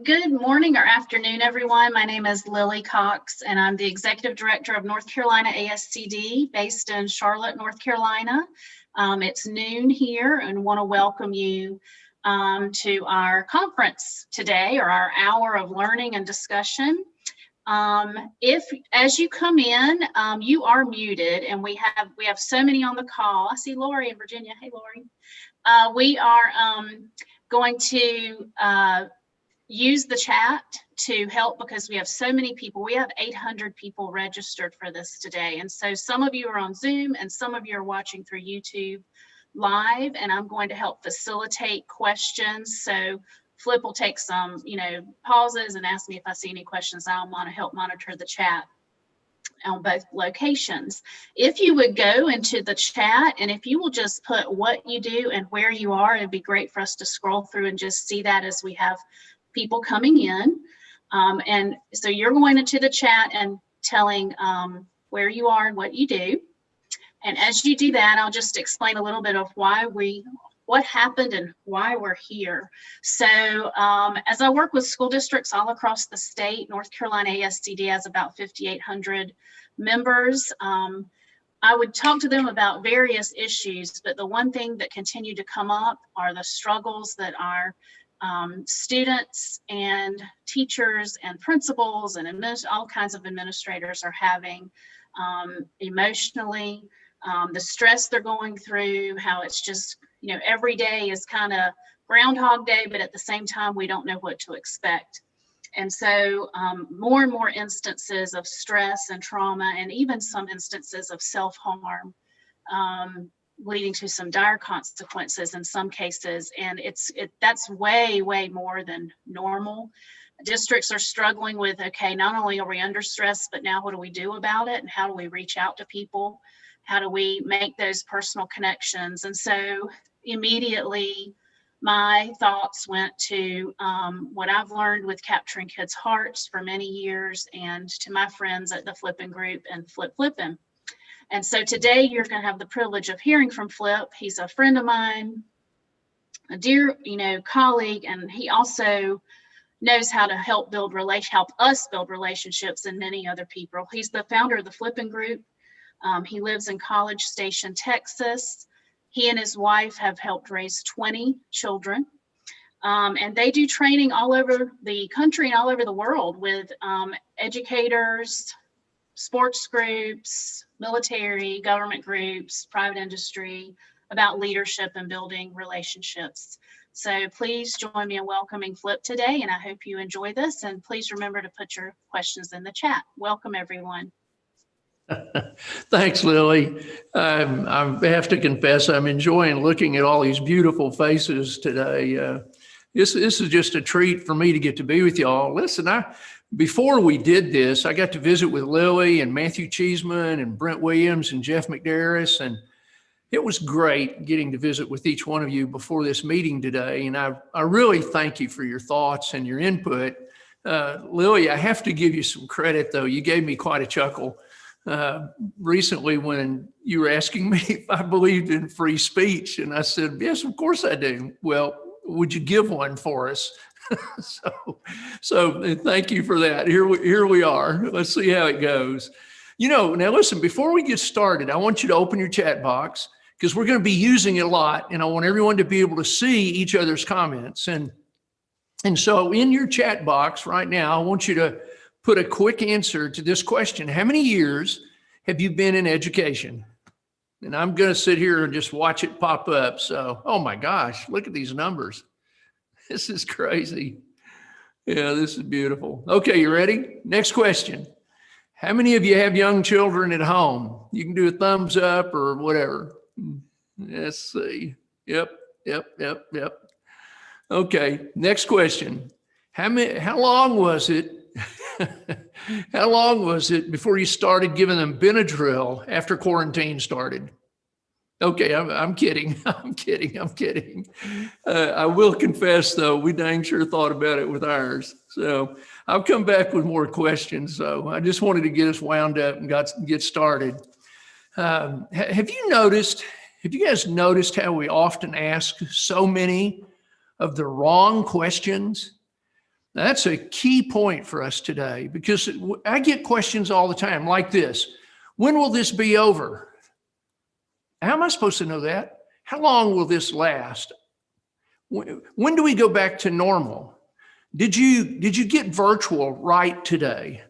Good morning or afternoon, everyone. My name is Lily Cox, and I'm the Executive Director of North Carolina ASCD based in Charlotte, North Carolina. It's noon here and want to welcome you to our conference today, or our hour of learning and discussion. If as you come in, you are muted, and we have so many on the call. I see Lori in Virginia. Hey, Lori. We are going to use the chat to help because we have so many people. We have 800 people registered for this today. And so some of you are on Zoom and some of you are watching through YouTube live, and I'm going to help facilitate questions. So Flip will take some, pauses and ask me if I see any questions. I'll want to help monitor the chat on both locations. If you would go into the chat, and if you will just put what you do and where you are, it'd be great for us to scroll through and just see that as we have people coming in. And so you're going into the chat and telling where you are and what you do. And as you do that, I'll just explain a little bit of what happened and why we're here. So as I work with school districts all across the state, North Carolina ASCD has about 5,800 members. I would talk to them about various issues, but the one thing that continued to come up are the struggles that our students and teachers and principals and all kinds of administrators are having emotionally, the stress they're going through, how it's just, every day is kind of Groundhog Day, but at the same time, we don't know what to expect. And so more and more instances of stress and trauma, and even some instances of self-harm, leading to some dire consequences in some cases. And that's way, way more than normal. Districts are struggling with, okay, not only are we under stress, but now what do we do about it? And how do we reach out to people? How do we make those personal connections? And so immediately my thoughts went to what I've learned with capturing kids' hearts for many years, and to my friends at the Flippen group and Flip Flippen. And so today you're going to have the privilege of hearing from Flip. He's a friend of mine, a dear, colleague, and he also knows how to help us build relationships and many other people. He's the founder of the Flippen group. He lives in College Station, Texas. He and his wife have helped raise 20 children. And they do training all over the country and all over the world with educators, sports groups, military, government groups, private industry, about leadership and building relationships. So please join me in welcoming Flip today, and I hope you enjoy this. And please remember to put your questions in the chat. Welcome, everyone. Thanks, Lily. I have to confess, I'm enjoying looking at all these beautiful faces today. This is just a treat for me to get to be with y'all. Listen, before we did this, I got to visit with Lily and Matthew Cheeseman and Brent Williams and Jeff McDarris, and it was great getting to visit with each one of you before this meeting today. And I really thank you for your thoughts and your input. Lily, I have to give you some credit, though. You gave me quite a chuckle recently when you were asking me if I believed in free speech. And I said, yes, of course I do. Well, would you give one for us? So thank you for that. Here we are. Let's see how it goes. Now listen, before we get started, I want you to open your chat box because we're going to be using it a lot, and I want everyone to be able to see each other's comments. And so in your chat box right now, I want you to put a quick answer to this question. How many years have you been in education? And I'm going to sit here and just watch it pop up. So, oh my gosh, look at these numbers. This is crazy. Yeah, this is beautiful. Okay, you ready? Next question. How many of you have young children at home? You can do a thumbs up or whatever. Let's see. Yep. Okay, next question. How long was it? How long was it before you started giving them Benadryl after quarantine started? Okay, I'm kidding. I'm kidding. I will confess, though, we dang sure thought about it with ours. So I'll come back with more questions. So I just wanted to get us wound up and get started. Have you guys noticed how we often ask so many of the wrong questions? That's a key point for us today, because I get questions all the time like this. When will this be over? How am I supposed to know that? How long will this last? When do we go back to normal? Did you get virtual right today?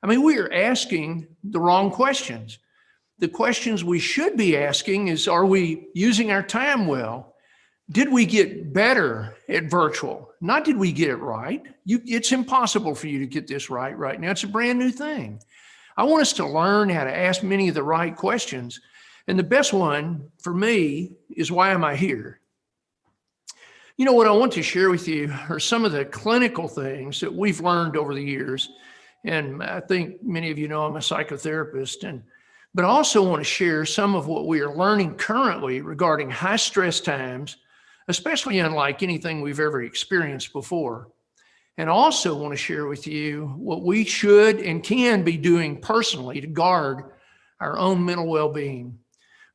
I mean, we are asking the wrong questions. The questions we should be asking is, are we using our time well? Did we get better at virtual? Not did we get it right? It's impossible for you to get this right now. It's a brand new thing. I want us to learn how to ask many of the right questions. And the best one for me is, why am I here? You know, what I want to share with you are some of the clinical things that we've learned over the years. And I think many of you know I'm a psychotherapist, but I also want to share some of what we are learning currently regarding high stress times, especially unlike anything we've ever experienced before. And I also want to share with you what we should and can be doing personally to guard our own mental well-being.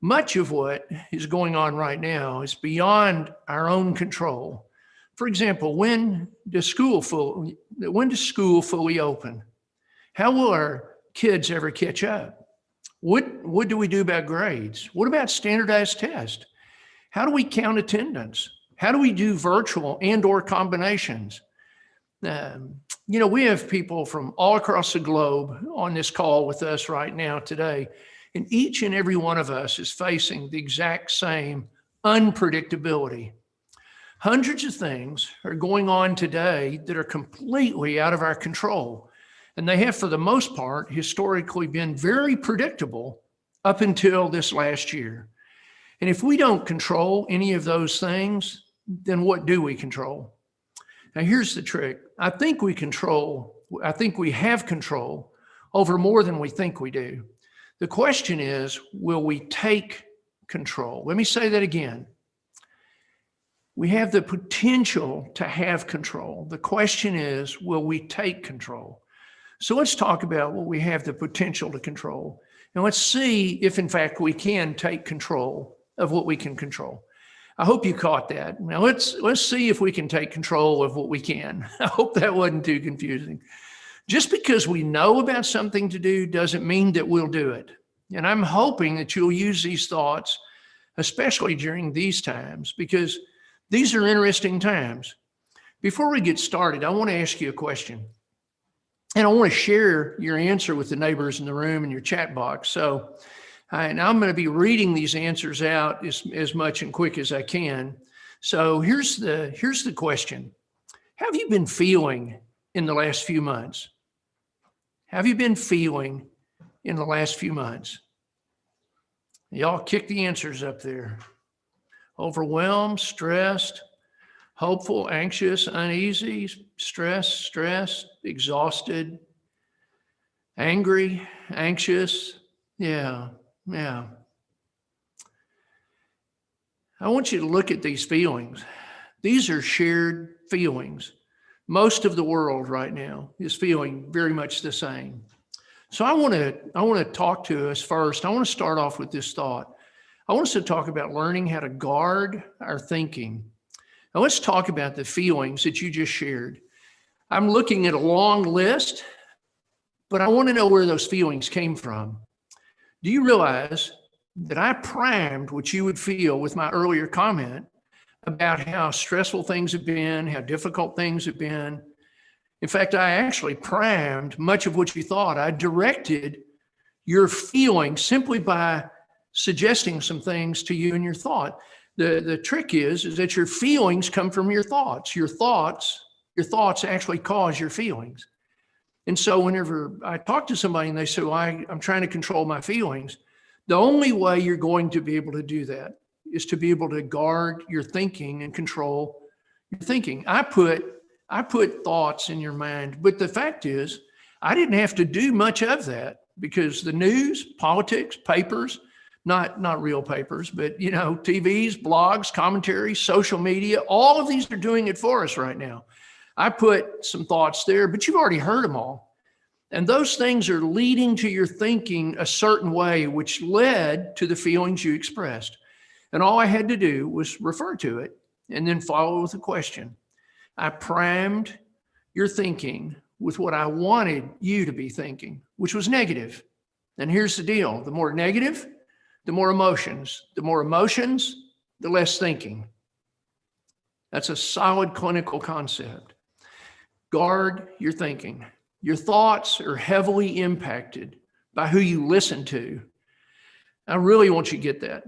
Much of what is going on right now is beyond our own control. For example, when does school fully open? How will our kids ever catch up? What do we do about grades? What about standardized tests? How do we count attendance? How do we do virtual and/or combinations? We have people from all across the globe on this call with us right now today, and each and every one of us is facing the exact same unpredictability. Hundreds of things are going on today that are completely out of our control, and they have, for the most part, historically been very predictable up until this last year. And if we don't control any of those things, then what do we control? Now, here's the trick. I think we have control over more than we think we do. The question is, will we take control? Let me say that again. We have the potential to have control. The question is, will we take control? So let's talk about what we have the potential to control. And let's see if, in fact, we can take control of what we can control. I hope you caught that. Now let's see if we can take control of what we can. I hope that wasn't too confusing. Just because we know about something to do doesn't mean that we'll do it. And I'm hoping that you'll use these thoughts, especially during these times, because these are interesting times. Before we get started, I want to ask you a question. And I want to share your answer with the neighbors in the room and your chat box. So, and I'm going to be reading these answers out as much and quick as I can. So here's the question. How have you been feeling in the last few months? Have you been feeling in the last few months? Y'all kick the answers up there. Overwhelmed, stressed, hopeful, anxious, uneasy, stressed, exhausted, angry, anxious. Yeah. I want you to look at these feelings. These are shared feelings. Most of the world right now is feeling very much the same. So I want to talk to us first. I want to start off with this thought. I want us to talk about learning how to guard our thinking. Now let's talk about the feelings that you just shared. I'm looking at a long list, but I want to know where those feelings came from. Do you realize that I primed what you would feel with my earlier comment about how stressful things have been, how difficult things have been? In fact, I actually primed much of what you thought. I directed your feelings simply by suggesting some things to you in your thought. The trick is that your feelings come from your thoughts. Your thoughts actually cause your feelings. And so whenever I talk to somebody and they say, well, I'm trying to control my feelings, the only way you're going to be able to do that is to be able to guard your thinking and control your thinking. I put thoughts in your mind, but the fact is, I didn't have to do much of that because the news, politics, papers, not real papers, but TVs, blogs, commentaries, social media, all of these are doing it for us right now. I put some thoughts there, but you've already heard them all. And those things are leading to your thinking a certain way, which led to the feelings you expressed. And all I had to do was refer to it and then follow with a question. I primed you're thinking with what I wanted you to be thinking, which was negative. And here's the deal. The more negative, the more emotions. The more emotions, the less thinking. That's a solid clinical concept. Guard your thinking. Your thoughts are heavily impacted by who you listen to. I really want you to get that.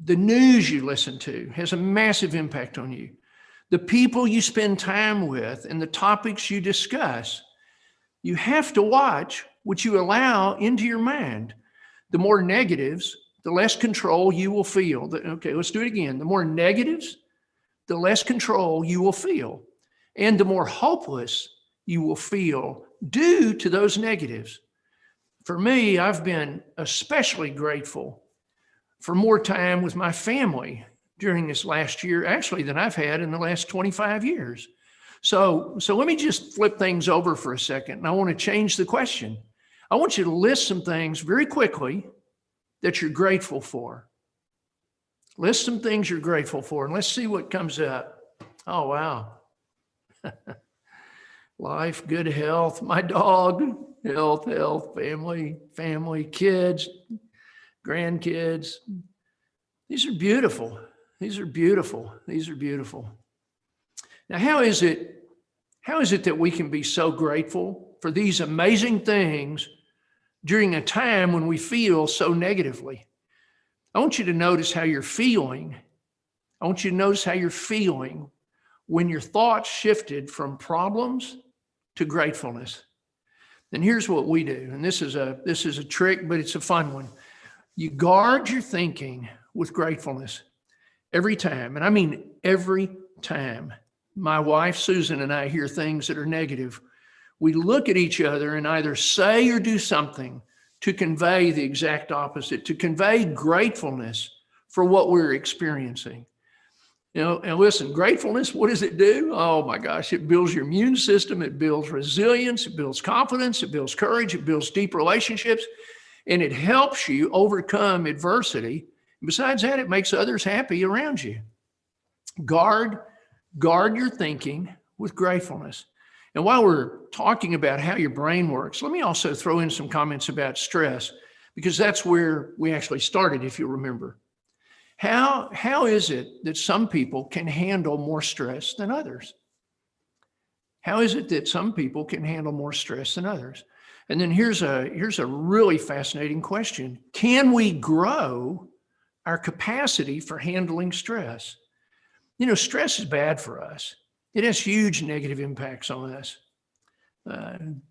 The news you listen to has a massive impact on you. The people you spend time with and the topics you discuss, you have to watch what you allow into your mind. The more negatives, the less control you will feel. Okay, let's do it again. The more negatives, the less control you will feel. And the more hopeless you will feel due to those negatives. For me, I've been especially grateful for more time with my family during this last year, actually, than I've had in the last 25 years. So let me just flip things over for a second. And I want to change the question. I want you to list some things very quickly that you're grateful for. List some things you're grateful for, and let's see what comes up. Oh, wow. Life, good health, my dog, health, family, kids, grandkids. These are beautiful. These are beautiful. These are beautiful. Now, how is it that we can be so grateful for these amazing things during a time when we feel so negatively? I want you to notice how you're feeling. I want you to notice how you're feeling when your thoughts shifted from problems to gratefulness. And here's what we do. And this is a trick, but it's a fun one. You guard your thinking with gratefulness every time. And I mean, every time my wife, Susan, and I hear things that are negative, we look at each other and either say or do something to convey the exact opposite, to convey gratefulness for what we're experiencing. You know, and listen, gratefulness, what does it do? Oh my gosh, it builds your immune system, it builds resilience, it builds confidence, it builds courage, it builds deep relationships, and it helps you overcome adversity. Besides that, it makes others happy around you. Guard your thinking with gratefulness. And while we're talking about how your brain works, let me also throw in some comments about stress, because that's where we actually started, if you remember. How is it that some people can handle more stress than others? How is it that some people can handle more stress than others? And then here's a really fascinating question. Can we grow our capacity for handling stress? You know, stress is bad for us. It has huge negative impacts on us. Did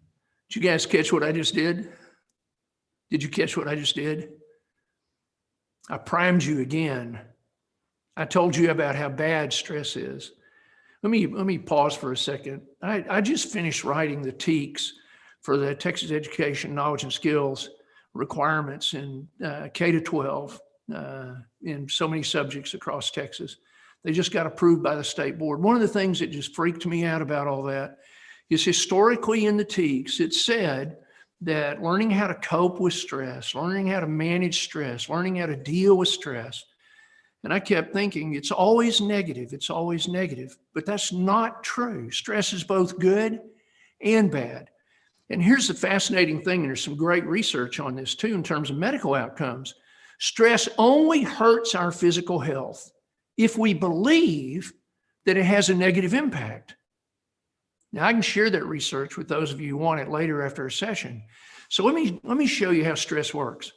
you guys catch what I just did? Did you catch what I just did? I primed you again. I told you about how bad stress is. Let me pause for a second. I just finished writing the TEKS for the Texas Education Knowledge and Skills requirements in K-12 in so many subjects across Texas. They just got approved by the state board. One of the things that just freaked me out about all that is historically in the TEKS, it said that learning how to cope with stress, learning how to manage stress, learning how to deal with stress. And I kept thinking, it's always negative. It's always negative. But that's not true. Stress is both good and bad. And here's the fascinating thing. And there's some great research on this too in terms of medical outcomes. Stress only hurts our physical health if we believe that it has a negative impact. Now, I can share that research with those of you who want it later after a session. So let me show you how stress works.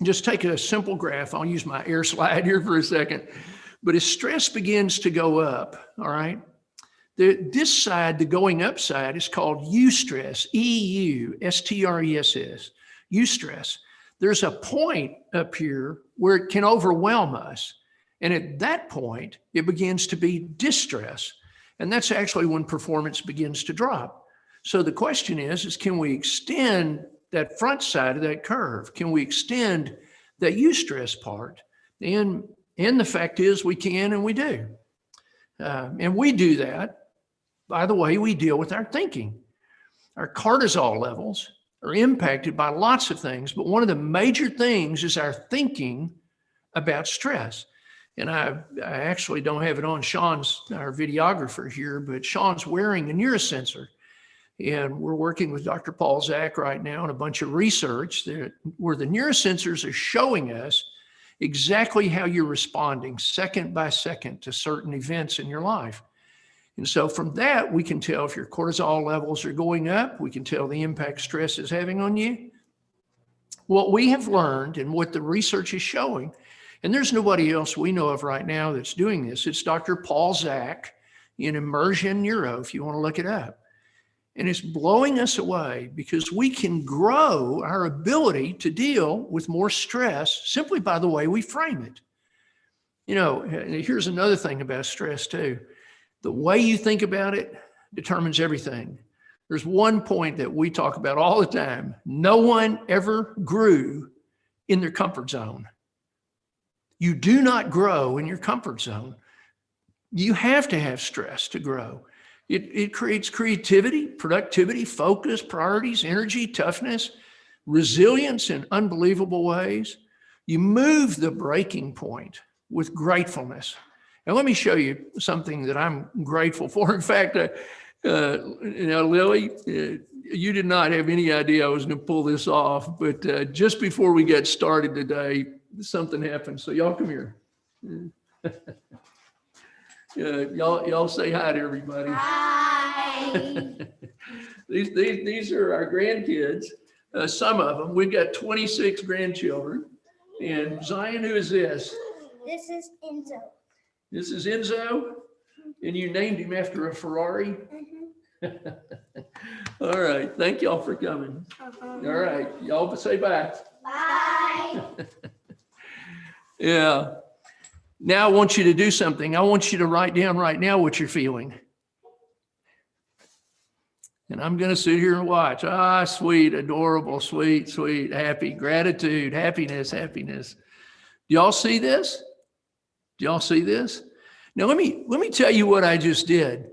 Just take a simple graph. I'll use my air slide here for a second. But as stress begins to go up, all right, this side, the going up side, is called eustress, E-U-S-T-R-E-S-S, eustress. There's a point up here where it can overwhelm us. And at that point, it begins to be distress. And that's actually when performance begins to drop. So the question is can we extend that front side of that curve? Can we extend that eustress part? And the fact is we can and we do. And we do that by the way we deal with our thinking. Our cortisol levels are impacted by lots of things, but one of the major things is our thinking about stress. And I actually don't have it on Sean's, our videographer here, but Sean's wearing a neurosensor. And we're working with Dr. Paul Zak right now on a bunch of research where the neurosensors are showing us exactly how you're responding second by second to certain events in your life. And so from that, we can tell if your cortisol levels are going up. We can tell the impact stress is having on you. What we have learned and what the research is showing, and there's nobody else we know of right now that's doing this. It's Dr. Paul Zak in Immersion Neuro, if you want to look it up. And it's blowing us away because we can grow our ability to deal with more stress simply by the way we frame it. You know, here's another thing about stress too. The way you think about it determines everything. There's one point that we talk about all the time. No one ever grew in their comfort zone. You do not grow in your comfort zone. You have to have stress to grow. It creates creativity, productivity, focus, priorities, energy, toughness, resilience in unbelievable ways. You move the breaking point with gratefulness. And let me show you something that I'm grateful for. In fact, Lily, you did not have any idea I was going to pull this off, but just before we got started today, something happened. So y'all come here. Y'all say hi to everybody. Hi. These are our grandkids. Some of them. We've got 26 grandchildren. And Zion, who is this? This is Enzo. This is Enzo, and you named him after a Ferrari. All right. Thank y'all for coming. All right. Y'all say bye. Bye. Yeah. Now I want you to do something. I want you to write down right now what you're feeling. And I'm going to sit here and watch. Ah, sweet, adorable, sweet, sweet, happy, gratitude, happiness, happiness. Do y'all see this? Do y'all see this? Now let me tell you what I just did.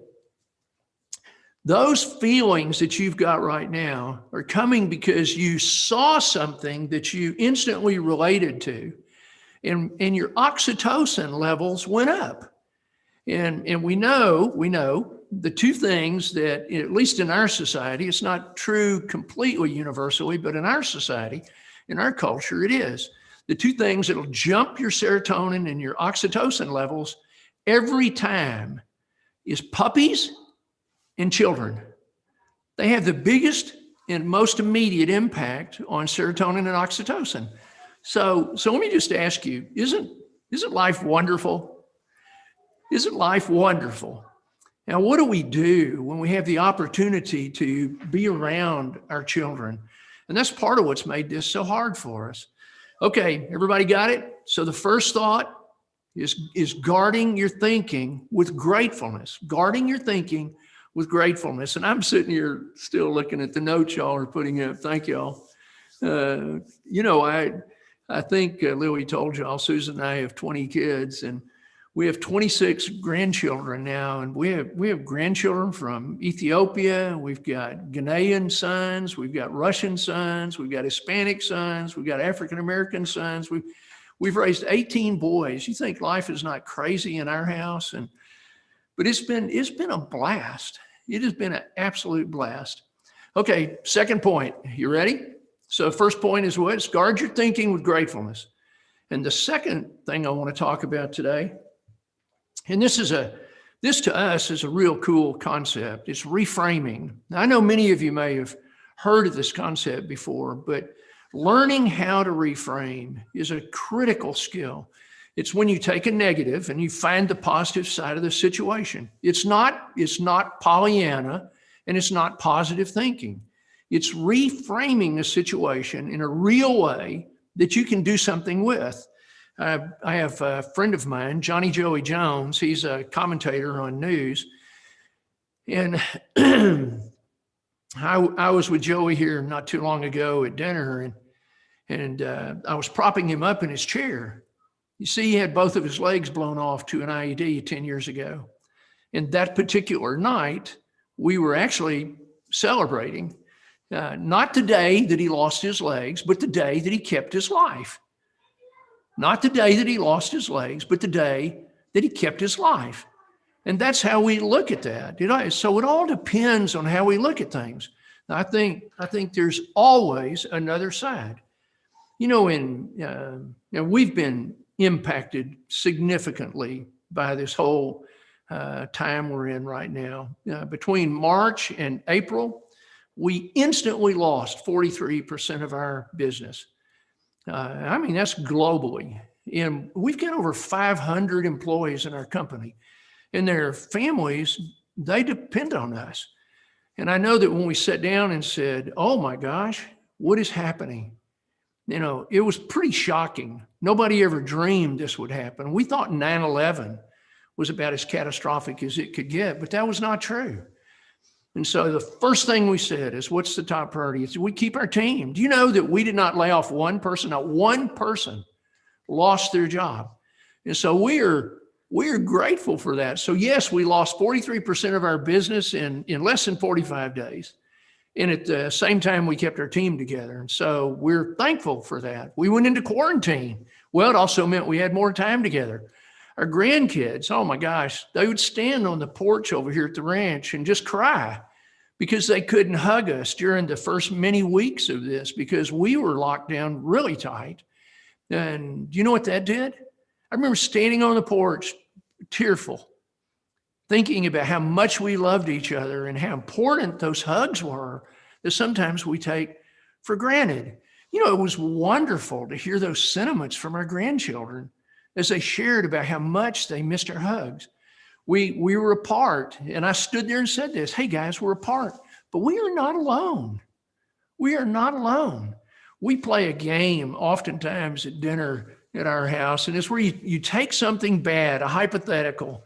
Those feelings that you've got right now are coming because you saw something that you instantly related to. And your oxytocin levels went up. And we know the two things that, at least in our society, it's not true completely universally, but in our society, in our culture, it is. The two things that'll jump your serotonin and your oxytocin levels every time is puppies and children. They have the biggest and most immediate impact on serotonin and oxytocin. So let me just ask you, isn't life wonderful? Isn't life wonderful? Now, what do we do when we have the opportunity to be around our children? And that's part of what's made this so hard for us. Okay, everybody got it? So the first thought is guarding your thinking with gratefulness. Guarding your thinking with gratefulness. And I'm sitting here still looking at the notes y'all are putting up. Thank y'all. I think Lily told y'all, Susan and I have 20 kids, and we have 26 grandchildren now, and we have grandchildren from Ethiopia. We've got Ghanaian sons. We've got Russian sons. We've got Hispanic sons. We've got African-American sons. We've raised 18 boys. You think life is not crazy in our house? But it's been a blast. It has been an absolute blast. Okay, second point. You ready? So first point is what? It's guard your thinking with gratefulness. And the second thing I want to talk about today, and this to us is a real cool concept. It's reframing. Now, I know many of you may have heard of this concept before, but learning how to reframe is a critical skill. It's when you take a negative and you find the positive side of the situation. It's not Pollyanna, and it's not positive thinking. It's reframing a situation in a real way that you can do something with. I have a friend of mine, Johnny Joey Jones. He's a commentator on news. And I was with Joey here not too long ago at dinner, and I was propping him up in his chair. You see, he had both of his legs blown off to an IED 10 years ago. And that particular night, we were actually celebrating not the day that he lost his legs, but the day that he kept his life. Not the day that he lost his legs, but the day that he kept his life. And that's how we look at that. So it all depends on how we look at things. Now, I think there's always another side. We've been impacted significantly by this whole time we're in right now. Between March and April, we instantly lost 43% of our business. That's globally. And we've got over 500 employees in our company, and their families, they depend on us. And I know that when we sat down and said, oh my gosh, what is happening? It was pretty shocking. Nobody ever dreamed this would happen. We thought 9/11 was about as catastrophic as it could get, but that was not true. And so the first thing we said is, what's the top priority? It's we keep our team. Do you know that we did not lay off one person? Not one person lost their job. And so we're grateful for that. So yes, we lost 43% of our business in less than 45 days. And at the same time, we kept our team together. And so we're thankful for that. We went into quarantine. Well, it also meant we had more time together. Our grandkids, oh my gosh, they would stand on the porch over here at the ranch and just cry because they couldn't hug us during the first many weeks of this because we were locked down really tight. And do you know what that did? I remember standing on the porch, tearful, thinking about how much we loved each other and how important those hugs were that sometimes we take for granted. It was wonderful to hear those sentiments from our grandchildren as they shared about how much they missed our hugs. We were apart, and I stood there and said this, hey guys, we're apart, but we are not alone. We are not alone. We play a game oftentimes at dinner at our house, and it's where you take something bad, a hypothetical,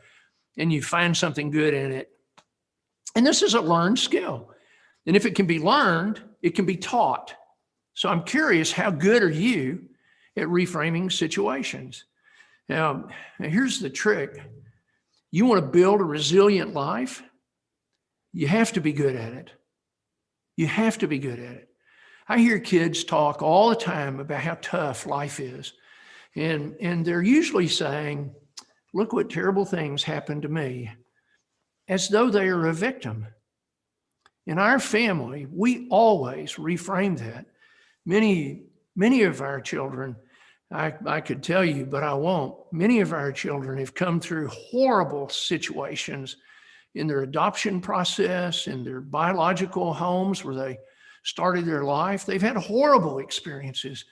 and you find something good in it. And this is a learned skill. And if it can be learned, it can be taught. So I'm curious, how good are you at reframing situations? Now, here's the trick. You want to build a resilient life? You have to be good at it. You have to be good at it. I hear kids talk all the time about how tough life is. And they're usually saying, look what terrible things happened to me, as though they are a victim. In our family, we always reframe that. Many of our children, I could tell you, but I won't. Many of our children have come through horrible situations in their adoption process, in their biological homes where they started their life. They've had horrible experiences,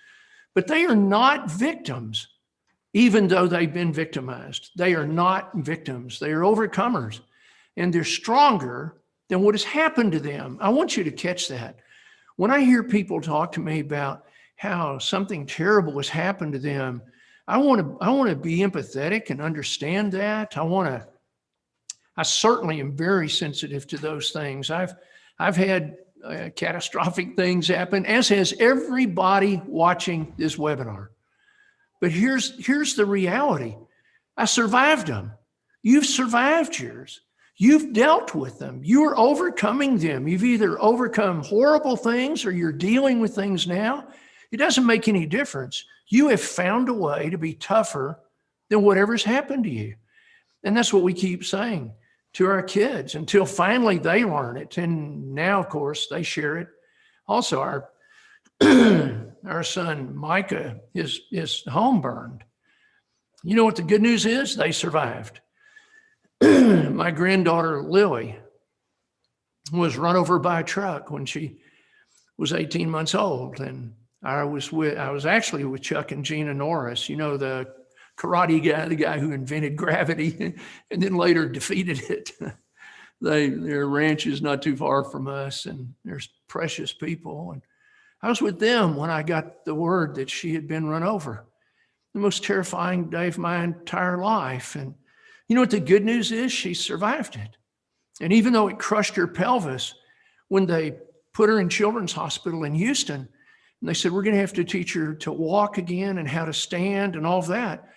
but they are not victims, even though they've been victimized. They are not victims. They are overcomers, and they're stronger than what has happened to them. I want you to catch that. When I hear people talk to me about how something terrible has happened to them, I want to be empathetic and understand that. I certainly am very sensitive to those things. I've had catastrophic things happen, as has everybody watching this webinar. But here's the reality. I survived them. You've survived yours. You've dealt with them. You're overcoming them. You've either overcome horrible things or you're dealing with things now. It doesn't make any difference. You have found a way to be tougher than whatever's happened to you. And that's what we keep saying to our kids until finally they learn it. And now, of course, they share it. Also, our son, Micah, his home burned. You know what the good news is? They survived. My granddaughter, Lily, was run over by a truck when she was 18 months old. And I was actually with Chuck and Gina Norris, the karate guy, the guy who invented gravity and then later defeated it. Their ranch is not too far from us, and there's precious people. And I was with them when I got the word that she had been run over. The most terrifying day of my entire life. And you know what the good news is? She survived it. And even though it crushed her pelvis, when they put her in Children's Hospital in Houston, and they said, we're going to have to teach her to walk again and how to stand and all of that.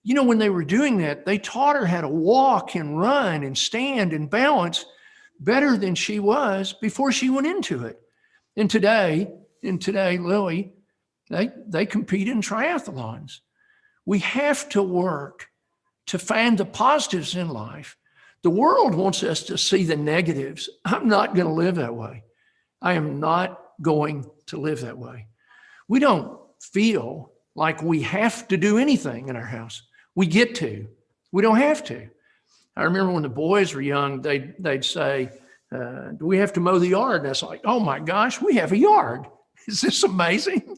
When they were doing that, they taught her how to walk and run and stand and balance better than she was before she went into it. And today, Lily, they compete in triathlons. We have to work to find the positives in life. The world wants us to see the negatives. I'm not going to live that way. I am not going to live that way. We don't feel like we have to do anything in our house. We get to. We don't have to. I remember when the boys were young, they'd say, do we have to mow the yard? And I was like, oh my gosh, we have a yard. Is this amazing?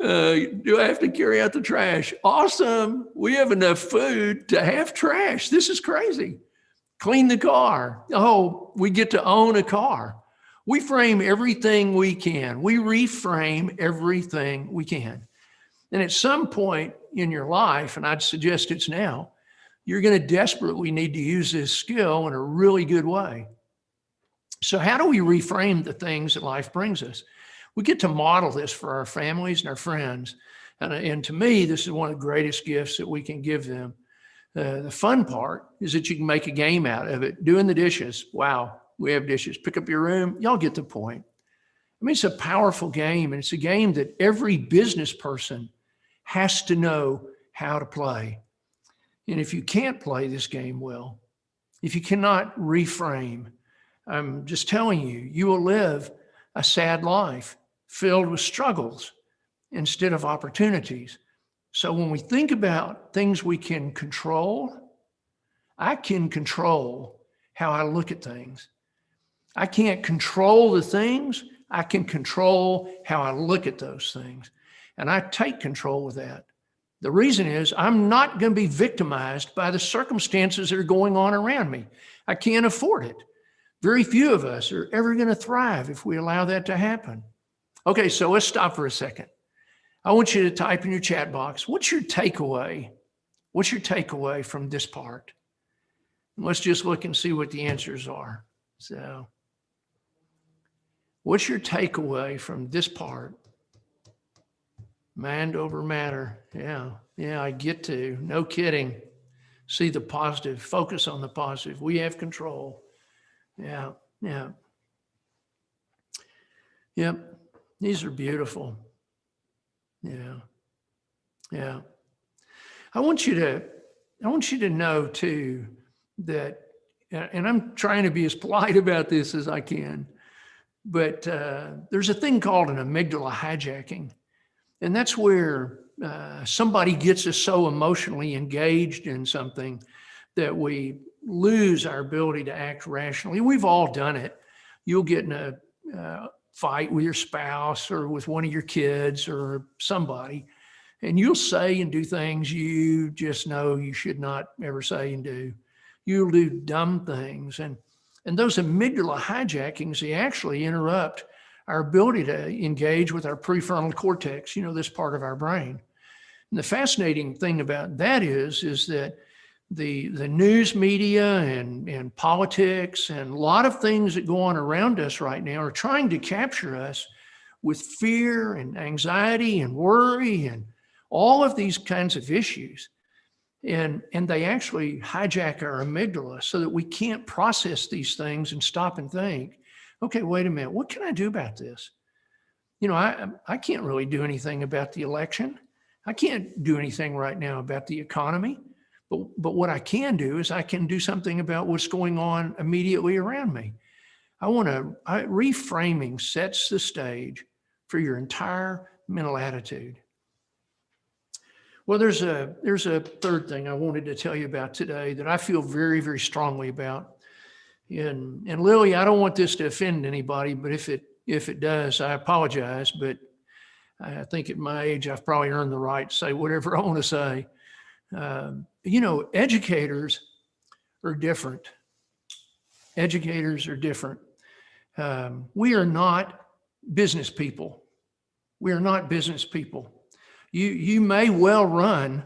Do I have to carry out the trash? Awesome. We have enough food to have trash. This is crazy. Clean the car. Oh, we get to own a car. We frame everything we can. We reframe everything we can. And at some point in your life, and I'd suggest it's now, you're going to desperately need to use this skill in a really good way. So how do we reframe the things that life brings us? We get to model this for our families and our friends. And to me, this is one of the greatest gifts that we can give them. The fun part is that you can make a game out of it. Doing the dishes. Wow, we have dishes. Pick up your room. Y'all get the point. I mean, it's a powerful game, and it's a game that every business person has to know how to play. And if you can't play this game well, if you cannot reframe, I'm just telling you, you will live a sad life filled with struggles instead of opportunities. So when we think about things we can control, I can control how I look at things. I can't control the things. I can control how I look at those things. And I take control of that. The reason is I'm not going to be victimized by the circumstances that are going on around me. I can't afford it. Very few of us are ever going to thrive if we allow that to happen. Okay, so let's stop for a second. I want you to type in your chat box, what's your takeaway? What's your takeaway from this part? And let's just look and see what the answers are. So, what's your takeaway from this part? Mind over matter. Yeah, I get to. No kidding. See the positive. Focus on the positive. We have control. Yeah. Yep. These are beautiful. Yeah. I want you to know too that, and I'm trying to be as polite about this as I can, but there's a thing called an amygdala hijacking. And that's where somebody gets us so emotionally engaged in something that we lose our ability to act rationally. We've all done it. You'll get in a fight with your spouse or with one of your kids or somebody, and you'll say and do things you just know you should not ever say and do. You'll do dumb things. And those amygdala hijackings, they actually interrupt our ability to engage with our prefrontal cortex, this part of our brain. And the fascinating thing about that is that the news media and politics and a lot of things that go on around us right now are trying to capture us with fear and anxiety and worry and all of these kinds of issues. And they actually hijack our amygdala so that we can't process these things and stop and think, okay, wait a minute, what can I do about this? I can't really do anything about the election. I can't do anything right now about the economy. But what I can do is I can do something about what's going on immediately around me. Reframing sets the stage for your entire mental attitude. Well, there's a third thing I wanted to tell you about today that I feel very, very strongly about. And Lily, I don't want this to offend anybody, but if it does, I apologize. But I think at my age, I've probably earned the right to say whatever I want to say. Educators are different. Educators are different. We are not business people. We are not business people. You may well run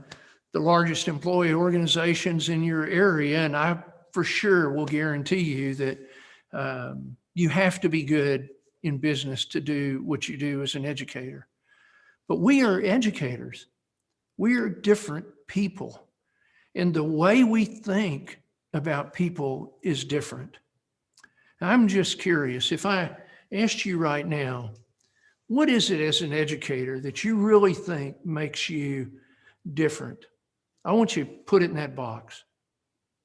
the largest employee organizations in your area, and I for sure will guarantee you that you have to be good in business to do what you do as an educator. But we are educators. We are different people. And the way we think about people is different. I'm just curious, if I asked you right now, what is it as an educator that you really think makes you different? I want you to put it in that box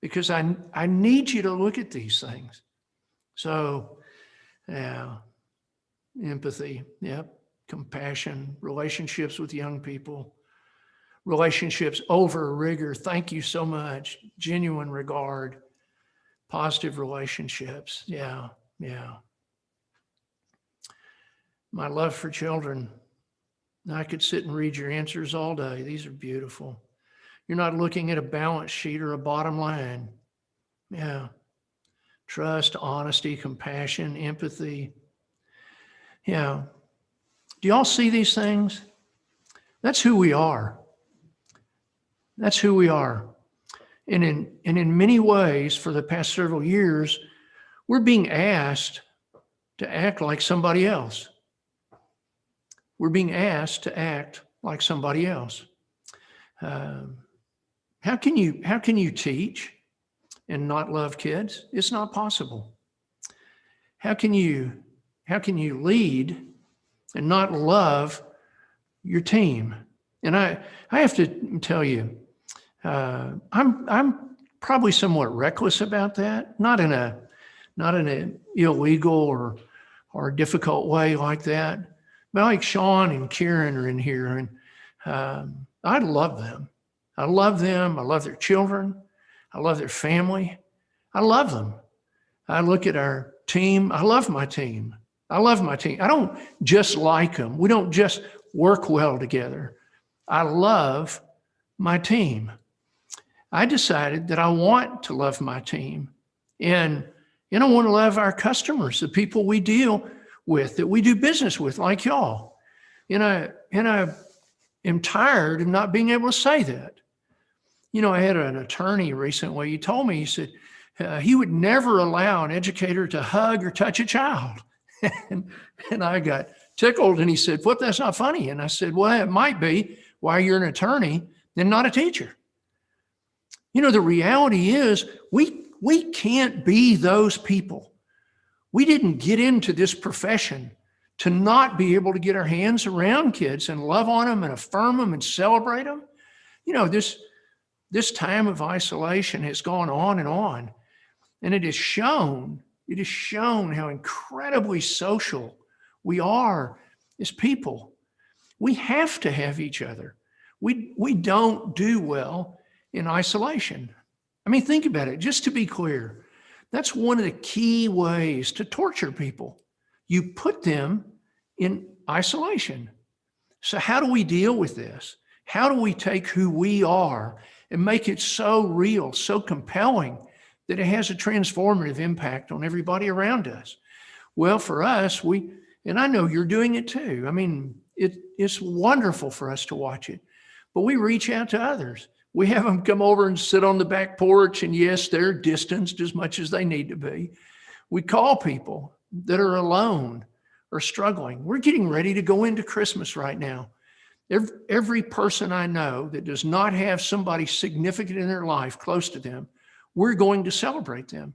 because I need you to look at these things. So, yeah, empathy, yep, compassion, relationships with young people, relationships over rigor. Thank you so much. Genuine regard, positive relationships. Yeah, yeah. My love for children. I could sit and read your answers all day. These are beautiful. You're not looking at a balance sheet or a bottom line. Yeah. Trust, honesty, compassion, empathy. Yeah. Do y'all see these things? That's who we are. That's who we are. And in many ways, for the past several years, we're being asked to act like somebody else. We're being asked to act like somebody else. How can you teach and not love kids? It's not possible. How can you lead and not love your team? And I have to tell you, I'm probably somewhat reckless about that. Not in an illegal or difficult way like that. But like Sean and Karen are in here, and I love them. I love them. I love their children. I love their family. I love them. I look at our team. I love my team. I love my team. I don't just like them. We don't just work well together. I love my team. I decided that I want to love my team. And I want to love our customers, the people we deal with, that we do business with, like y'all. And I am tired of not being able to say that. I had an attorney recently. He told me, he said, he would never allow an educator to hug or touch a child. and I got tickled, and he said, "Flip, that's not funny." And I said, "Well, it might be why you're an attorney and not a teacher." The reality is we can't be those people. We didn't get into this profession to not be able to get our hands around kids and love on them and affirm them and celebrate them. This time of isolation has gone on, and it has shown how incredibly social we are as people. We have to have each other. We don't do well in isolation. I mean, think about it. Just to be clear, that's one of the key ways to torture people. You put them in isolation. So how do we deal with this? How do we take who we are and make it so real, so compelling that it has a transformative impact on everybody around us? Well, for us, and I know you're doing it too. I mean, it's wonderful for us to watch it, but we reach out to others. We have them come over and sit on the back porch, and yes, they're distanced as much as they need to be. We call people that are alone or struggling. We're getting ready to go into Christmas right now. Every person I know that does not have somebody significant in their life close to them, we're going to celebrate them.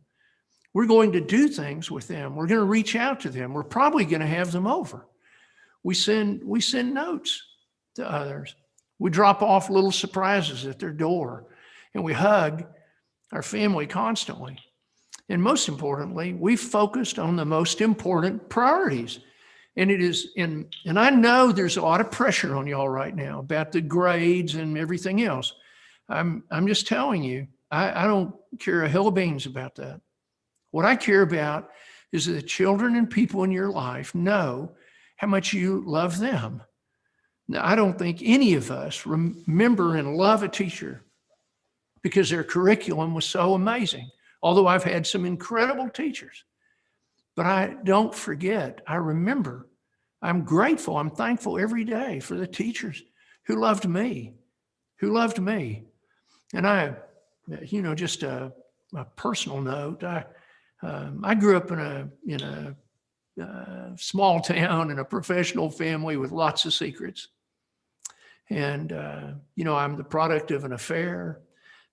We're going to do things with them. We're going to reach out to them. We're probably going to have them over. We send notes to others. We drop off little surprises at their door, and we hug our family constantly. And most importantly, we've focused on the most important priorities. And and I know there's a lot of pressure on y'all right now about the grades and everything else. I'm just telling you, I don't care a hill of beans about that. What I care about is that the children and people in your life know how much you love them. Now, I don't think any of us remember and love a teacher because their curriculum was so amazing, although I've had some incredible teachers. But I don't forget, I remember, I'm grateful, I'm thankful every day for the teachers who loved me. And just a personal note, I grew up in a small town in a professional family with lots of secrets. And, I'm the product of an affair.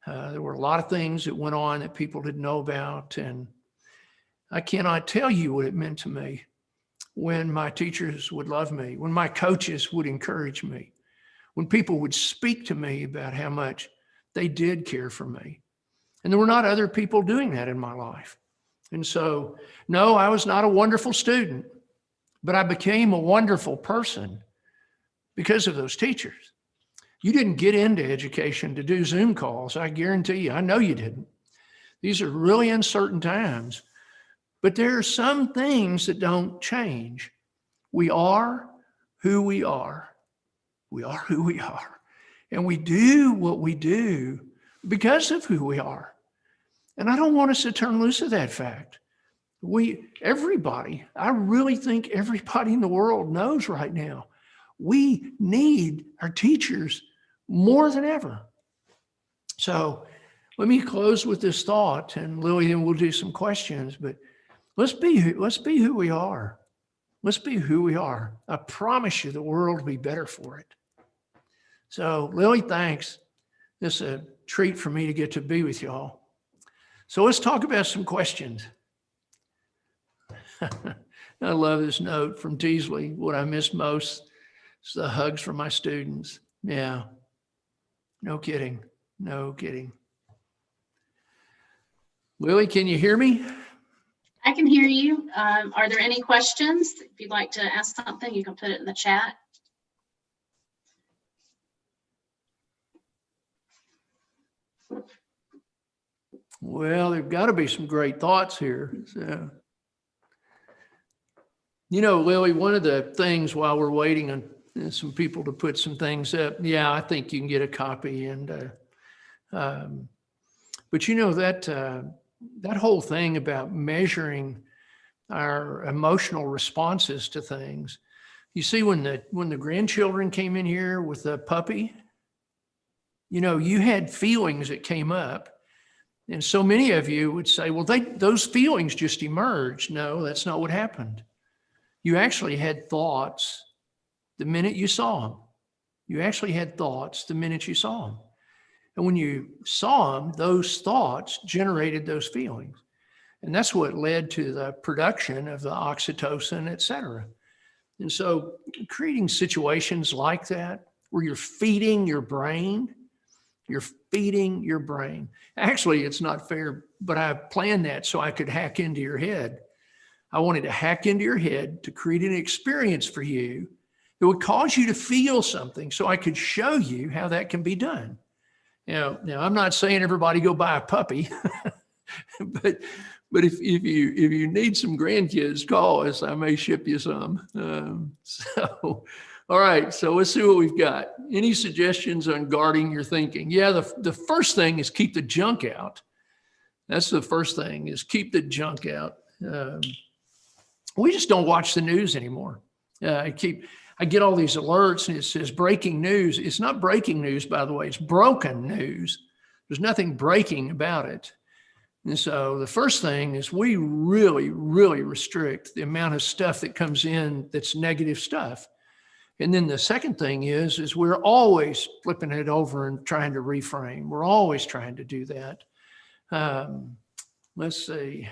There were a lot of things that went on that people didn't know about. And I cannot tell you what it meant to me when my teachers would love me, when my coaches would encourage me, when people would speak to me about how much They did care for me. And there were not other people doing that in my life. And so, no, I was not a wonderful student, but I became a wonderful person because of those teachers. You didn't get into education to do Zoom calls. I guarantee you, I know you didn't. These are really uncertain times, but there are some things that don't change. We are who we are. We are who we are. And we do what we do because of who we are. And I don't want us to turn loose of that fact. Everybody, I really think everybody in the world knows right now, we need our teachers more than ever. So let me close with this thought, and Lily, then we'll do some questions, but let's be who we are. Let's be who we are. I promise you the world will be better for it. So Lily, thanks. It's a treat for me to get to be with y'all. So let's talk about some questions. I love this note from Teasley. What I miss most is the hugs from my students. Yeah, no kidding. No kidding. Lily, can you hear me? I can hear you. Are there any questions? If you'd like to ask something, you can put it in the chat. Well, there've got to be some great thoughts here. So, you know, Lily, one of the things while we're waiting on some people to put some things up, yeah, I think you can get a copy. And but you know that that whole thing about measuring our emotional responses to things. You see, when the grandchildren came in here with the puppy, you know, you had feelings that came up. And so many of you would say, well, those feelings just emerged. No, that's not what happened. You actually had thoughts the minute you saw them. You actually had thoughts the minute you saw them. And when you saw them, those thoughts generated those feelings. And that's what led to the production of the oxytocin, et cetera. And so creating situations like that, where you're feeding your brain, Actually, it's not fair, but I planned that so I could hack into your head. I wanted to hack into your head to create an experience for you that would cause you to feel something so I could show you how that can be done. Now I'm not saying everybody go buy a puppy, but if you need some grandkids, call us. I may ship you some. All right, so let's see what we've got. Any suggestions on guarding your thinking? Yeah, the first thing is keep the junk out. That's the first thing, is keep the junk out. We just don't watch the news anymore. I get all these alerts and it says breaking news. It's not breaking news, by the way. It's broken news. There's nothing breaking about it. And so the first thing is we really, really restrict the amount of stuff that comes in that's negative stuff. And then the second thing is we're always flipping it over and trying to reframe. We're always trying to do that. Let's see,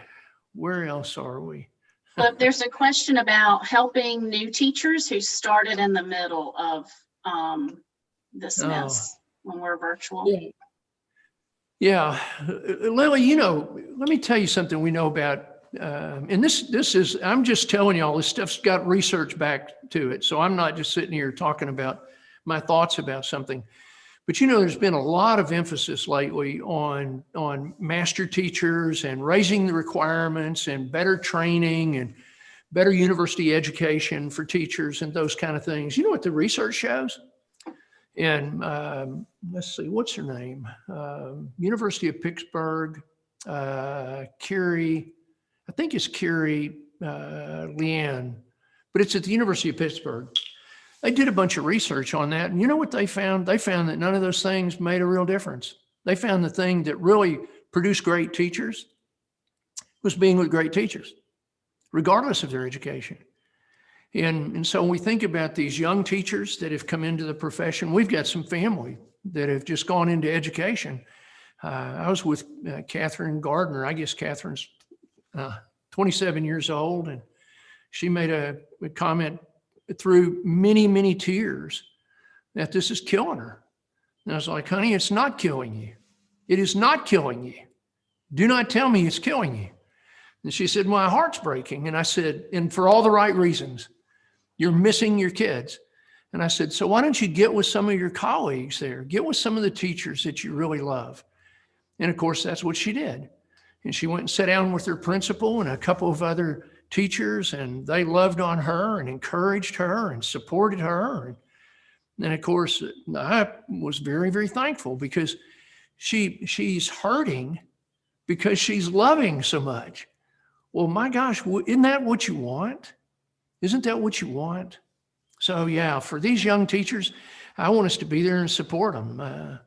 where else are we? But there's a question about helping new teachers who started in the middle of this mess when we're virtual. Yeah, Lily, you know, let me tell you something we know about. And this is, I'm just telling you all this stuff's got research back to it. So I'm not just sitting here talking about my thoughts about something. But you know, there's been a lot of emphasis lately on master teachers and raising the requirements and better training and better university education for teachers and those kind of things. You know what the research shows? And let's see, what's her name? University of Pittsburgh, Carrie, I think it's Carrie Leanne, but it's at the University of Pittsburgh. They did a bunch of research on that. And you know what they found? They found that none of those things made a real difference. They found the thing that really produced great teachers was being with great teachers, regardless of their education. And so when we think about these young teachers that have come into the profession, we've got some family that have just gone into education. I was with Catherine Gardner. I guess Catherine's 27 years old, and she made a comment through many, many tears that this is killing her. And I was like, honey, it's not killing you. It is not killing you. Do not tell me it's killing you. And she said, my heart's breaking. And I said, and for all the right reasons, you're missing your kids. And I said, so why don't you get with some of your colleagues there? Get with some of the teachers that you really love. And of course, that's what she did. And she went and sat down with her principal and a couple of other teachers, and they loved on her and encouraged her and supported her. And then, of course, I was very, very thankful because she's hurting because she's loving so much. Well, my gosh, isn't that what you want? Isn't that what you want? So yeah, for these young teachers, I want us to be there and support them.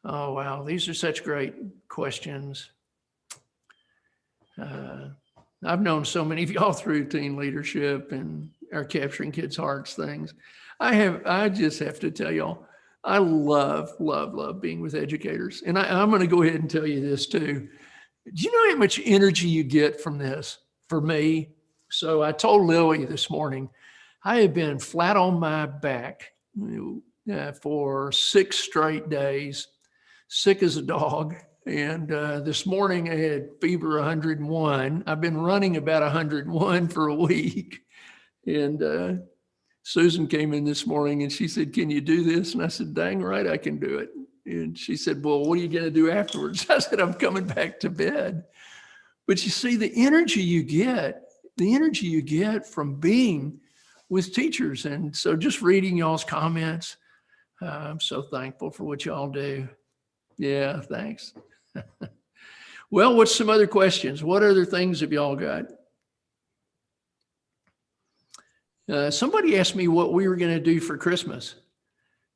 Oh, wow. These are such great questions. I've known so many of y'all through teen leadership and our Capturing Kids' Hearts things. I just have to tell y'all, I love being with educators. And I'm going to go ahead and tell you this too. Do you know how much energy you get from this for me? So I told Lily this morning, I have been flat on my back for 6 straight days, sick as a dog. And this morning I had fever 101. I've been running about 101 for a week. And Susan came in this morning and she said, can you do this? And I said, dang right, I can do it. And she said, well, what are you going to do afterwards? I said, I'm coming back to bed. But you see, the energy you get from being with teachers. And so just reading y'all's comments, I'm so thankful for what y'all do. Yeah, thanks. Well, what's some other questions? What other things have y'all got? Somebody asked me what we were going to do for Christmas.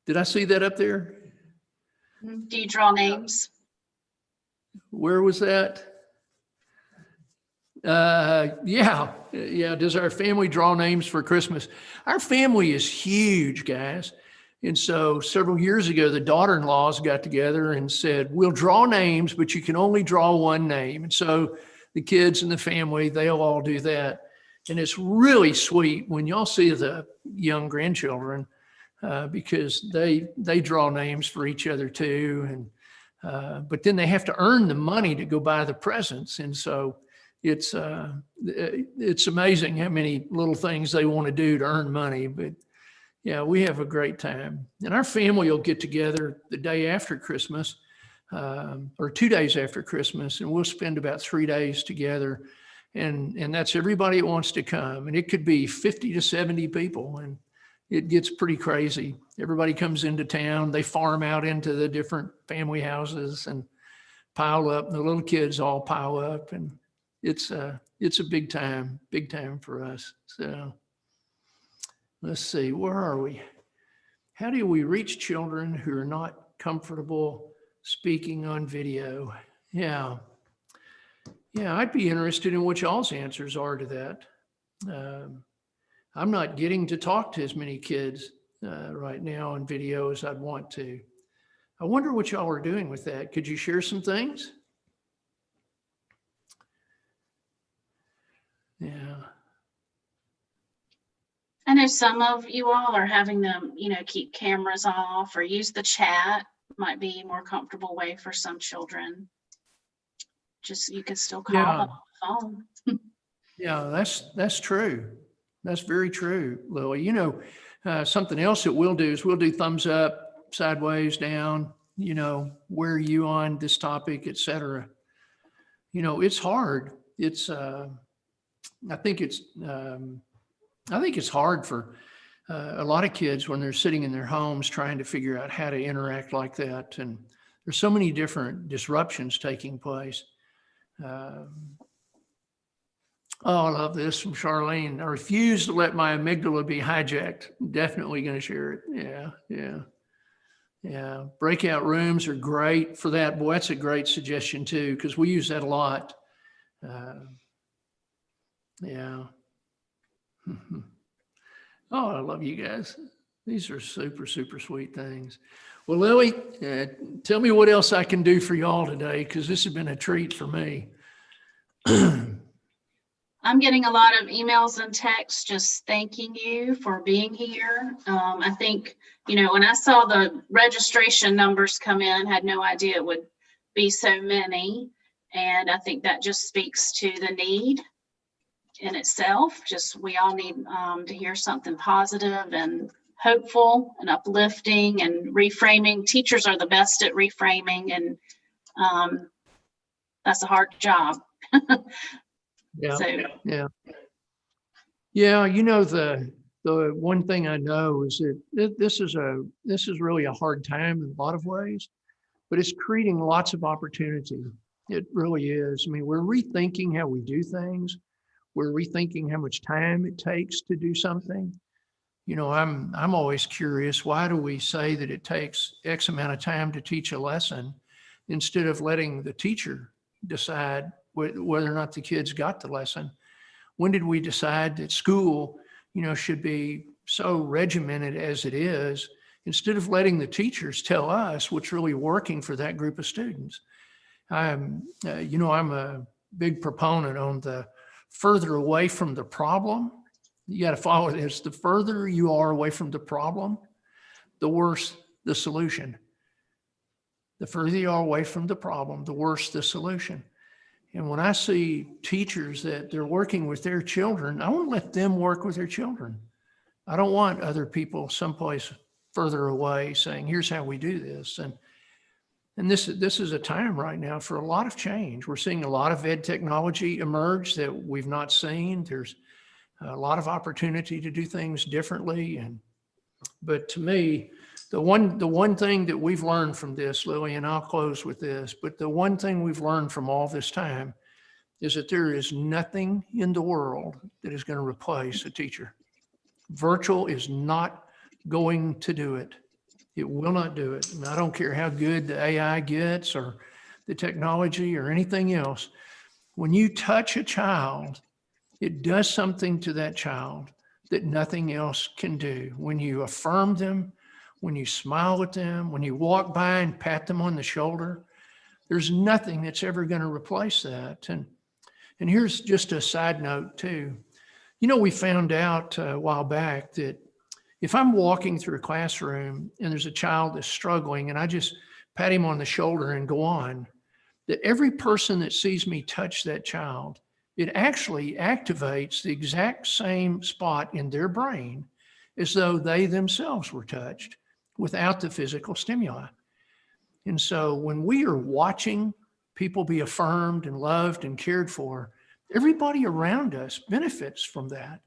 Did I see that up there? Do you draw names? Where was that? Yeah. Does our family draw names for Christmas? Our family is huge, guys. And so several years ago, the daughter-in-laws got together and said, we'll draw names, but you can only draw one name. And so the kids and the family, they'll all do that. And it's really sweet when y'all see the young grandchildren, because they draw names for each other too. And but then they have to earn the money to go buy the presents. And so it's amazing how many little things they want to do to earn money. But yeah, we have a great time. And our family will get together the day after Christmas, or 2 days after Christmas, and we'll spend about 3 days together. And that's everybody that wants to come. And it could be 50 to 70 people. And it gets pretty crazy. Everybody comes into town. They farm out into the different family houses and pile up. And the little kids all pile up. And it's a big time for us. So let's see, where are we? How do we reach children who are not comfortable speaking on video? Yeah, I'd be interested in what y'all's answers are to that. I'm not getting to talk to as many kids right now on video as I'd want to. I wonder what y'all are doing with that. Could you share some things? Yeah. I know some of you all are having them, keep cameras off or use the chat. Might be a more comfortable way for some children. Just you can still call them on the phone. Yeah, that's true. That's very true, Lily. Something else that we'll do is we'll do thumbs up, sideways, down, where are you on this topic, et cetera. It's hard. I think it's hard for a lot of kids when they're sitting in their homes trying to figure out how to interact like that. And there's so many different disruptions taking place. I love this from Charlene. I refuse to let my amygdala be hijacked. I'm definitely going to share it. Yeah. Breakout rooms are great for that. Boy, that's a great suggestion too, because we use that a lot. Yeah. Oh, I love you guys. These are super, super sweet things. Well, Lily, tell me what else I can do for y'all today, because this has been a treat for me. I'm I'm getting a lot of emails and texts just thanking you for being here. I think, you know, when I saw the registration numbers come in, had no idea it would be so many. And I think that just speaks to the need in itself. Just we all need to hear something positive and hopeful and uplifting and reframing. Teachers are the best at reframing, and that's a hard job. Yeah. So Yeah. Yeah. You know, the one thing I know is that this is really a hard time in a lot of ways, but it's creating lots of opportunity. It really is. I mean, we're rethinking how we do things. We're rethinking how much time it takes to do something. You know, I'm always curious, why do we say that it takes X amount of time to teach a lesson instead of letting the teacher decide whether or not the kids got the lesson? When did we decide that school, you know, should be so regimented as it is, instead of letting the teachers tell us what's really working for that group of students? I'm a big proponent on the further away from the problem. You got to follow this. The further you are away from the problem, the worse the solution. The further you are away from the problem, the worse the solution. And when I see teachers that they're working with their children, I want to let them work with their children. I don't want other people someplace further away saying, here's how we do this. And this is a time right now for a lot of change. We're seeing a lot of ed technology emerge that we've not seen. There's a lot of opportunity to do things differently. But to me, the one thing that we've learned from this, Lily, and I'll close with this, but the one thing we've learned from all this time is that there is nothing in the world that is going to replace a teacher. Virtual is not going to do it. It will not do it. And I don't care how good the AI gets or the technology or anything else. When you touch a child, it does something to that child that nothing else can do. When you affirm them, when you smile at them, when you walk by and pat them on the shoulder, there's nothing that's ever going to replace that. And here's just a side note too. You know, we found out a while back that if I'm walking through a classroom and there's a child that's struggling and I just pat him on the shoulder and go on, that every person that sees me touch that child, it actually activates the exact same spot in their brain as though they themselves were touched without the physical stimuli. And so when we are watching people be affirmed and loved and cared for, everybody around us benefits from that.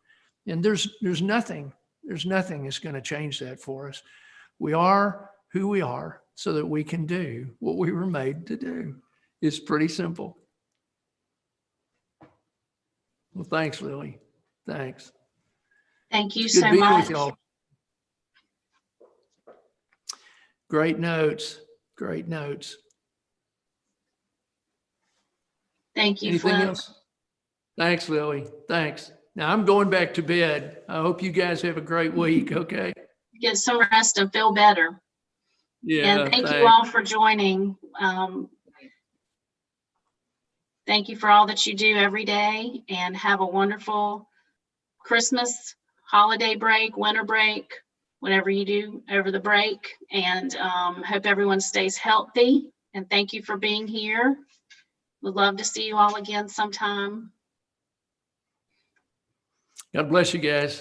And there's nothing that's going to change that for us. We are who we are so that we can do what we were made to do. It's pretty simple. Well, thanks, Lily. Thanks. thank you It's good so being much. with y'all. Great notes. Great notes. Thank you, Anything Flip. else? Thanks, Lily. Thanks. Now I'm going back to bed. I hope you guys have a great week. Okay. Get some rest and feel better. Yeah. And thank you thanks. all for joining. Thank you for all that you do every day, and have a wonderful Christmas, holiday break, winter break, whatever you do over the break. And hope everyone stays healthy. And thank you for being here. Would love to see you all again sometime. God bless you guys.